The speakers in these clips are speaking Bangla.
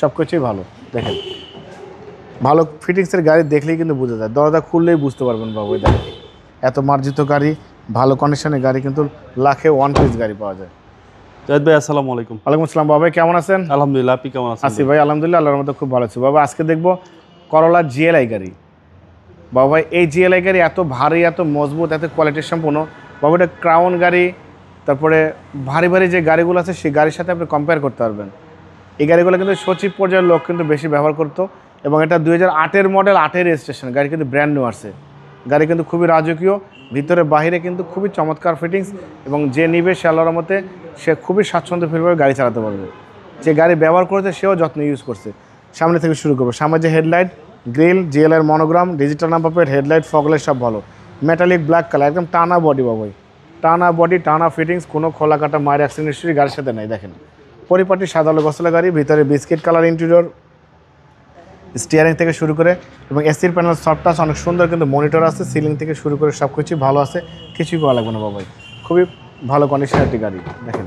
সব কিছুই ভালো। দেখেন ভালো ফিটিংসের গাড়ি দেখলেই কিন্তু বোঝা যায়, দরজা খুললেই বুঝতে পারবেন বাবু। দেখেন এত মার্জিত গাড়ি, ভালো কন্ডিশনের গাড়ি কিন্তু লাখে ওয়ান পিস গাড়ি পাওয়া যায়। জাহিদ ভাই আসসালামু আলাইকুম। ওয়ালাইকুম আসসালাম বাবা, কেমন আছেন? আলহামদুলিল্লাহ, আপনি কেমন আছেন? আসি ভাই, আলহামদুলিল্লাহ, আল্লাহর মধ্যে খুব ভালো আছি বাবা। আজকে দেখবো করলা জিএলআই গাড়ি। বাবা ভাই এই জিএলআই গাড়ি এত ভারী, এত মজবুত, এত কোয়ালিটি সম্পন্ন বাবা। এটা ক্রাউন গাড়ি, তারপরে ভারী ভারী যে গাড়িগুলো আছে সেই গাড়ির সাথে আপনি কম্পেয়ার করতে পারবেন। এই গাড়িগুলো কিন্তু সচিব পর্যায়ের লোক কিন্তু বেশি ব্যবহার করতো, এবং এটা 2008-এর মডেল, 8-এর রেজিস্ট্রেশন গাড়ি, কিন্তু ব্র্যান্ড নিউ আসছে গাড়ি, কিন্তু খুবই রাজকীয়, ভিতরে বাহিরে কিন্তু খুবই চমৎকার ফিটিংস, এবং যে নিবে সে আল্লাহর মতে সে খুবই স্বাচ্ছন্দ্য ফিলভাবে গাড়ি চালাতে পারবে। যে গাড়ি ব্যবহার করেছে সেও যত্ন ইউজ করছে। সামনে থেকে শুরু করবো। সামনে যে headlight, grille, GLR monogram, digital number plate, headlight, foglight সব ভালো, মেটালিক ব্ল্যাক কালার, একদম টানা বডি বাবাই, টানা বডি, টানা ফিটিংস, কোনো খোলা কাটা মায়ের অ্যাক্সিডেন্ট হিস্ট্রি গাড়ির সাথে নেই। দেখেন পরিপাটি সাদা আলো গোছালো গাড়ি, ভিতরে বিস্কিট কালার ইন্টেরিয়র, স্টিয়ারিং থেকে শুরু করে এবং এসির প্যানেল সফট টাচ, অনেক সুন্দর কিন্তু মনিটর আছে, সিলিং থেকে শুরু করে সব কিছুই ভালো আছে, কিছুই করা লাগবে না বাবাই। খুবই ভালো কন্ডিশনের একটি গাড়ি। দেখেন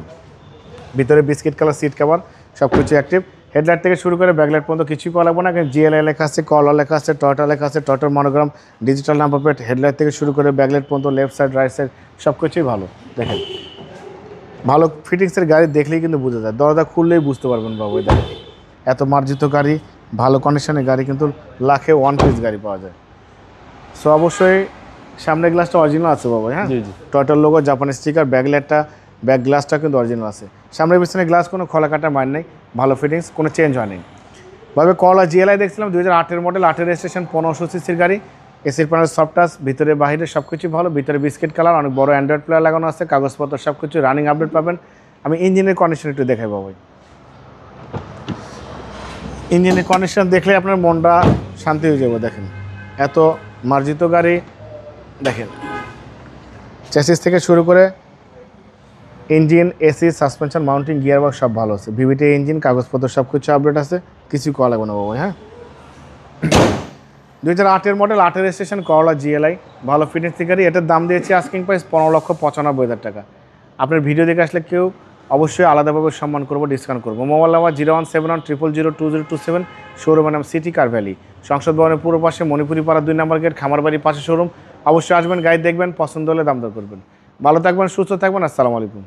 ভিতরে বিস্কিট কালার সিট কভার, সব কিছু অ্যাক্টিভ। হেডলাইট থেকে শুরু করে ব্যাকলাইট পর্যন্ত কিছুই করা লাগবে না, কারণ জিএলআই লেখা আছে, করলা লেখা আছে, টয়োটা লেখা আছে, টয়োটার monogram, digital number plate, headlight থেকে শুরু করে ব্যাকলাইট পর্যন্ত, লেফট সাইড রাইট সাইড সব কিছুই ভালো। দেখেন ভালো ফিটিংসের গাড়ি দেখলেই কিন্তু বোঝা যায়, দরজা খুললেই বুঝতে পারবেন বাবু। দেখেন এত মার্জিত গাড়ি, ভালো কন্ডিশনের গাড়ি কিন্তু লাখে ওয়ান পিস গাড়ি পাওয়া যায়। সো অবশ্যই সামনের গ্লাসটা অরিজিনাল আছে বাবা। হ্যাঁ, জি জি। টয়োটার লোগো, জাপানি স্টিকার, ব্যাকলাইটটা, ব্যাক গ্লাসটা কিন্তু অরিজিনাল আছে। সামনের পিছনে গ্লাস কোনো খোলা কাটা মার নেই, ভালো ফিটিংস, কোনো চেঞ্জ হয়নি ভাবে। করলা জিএলআই দেখছিলাম 2008-এর মডেল, 8-এর রেজিস্ট্রেশন, 1500 সিসির গাড়ি, এসির প্যানেল সফট টাচ, ভিতরে বাহিরে সব কিছু ভালো, ভিতরে বিস্কিট কালার, অনেক বড় অ্যান্ড্রয়েড প্লেয়ার লাগানো আছে, কাগজপত্র সব কিছু রানিং আপডেট পাবেন। আমি ইঞ্জিনের কন্ডিশন একটু দেখাই বাবা। ইঞ্জিনের কন্ডিশন দেখলে আপনার মনটা শান্তি হয়ে যাবে। দেখেন এত মার্জিত গাড়ি, দেখেন চ্যাসিস থেকে শুরু করে engine, AC, suspension, mounting, gearbox সব ভালো আছে, ভিভিটি ইঞ্জিন, কাগজপত্র সব কিছু আপডেট আছে, কিছুই করা লাগবে না বাবা। হ্যাঁ 2008-এর মডেল, 8-এর রেজিস্ট্রেশন, করলা জিএলআই, ভালো ফিটনেস গাড়ি। এটার দাম দিয়েছি আস্কিং প্রাইস 15,95,000 টাকা। আপনার ভিডিও দেখে আসলে কেউ অবশ্যই আলাদাভাবে সম্মান করবো, ডিসকাউন্ট করবো। মোবাইল নাম্বার 01710002027, শোরুমের নাম সিটি কার ভ্যালি, সংসদ ভবনের পূর্ব পাশে, মণিপুরি পাড়া 2 নম্বর গেট, খামারবাড়ির পাশে শোরুম। অবশ্যই আসবেন, গাড়ি দেখবেন, পছন্দ হলে দাম দর করবেন। ভালো থাকবেন, সুস্থ থাকবেন, আসসালামু আলাইকুম।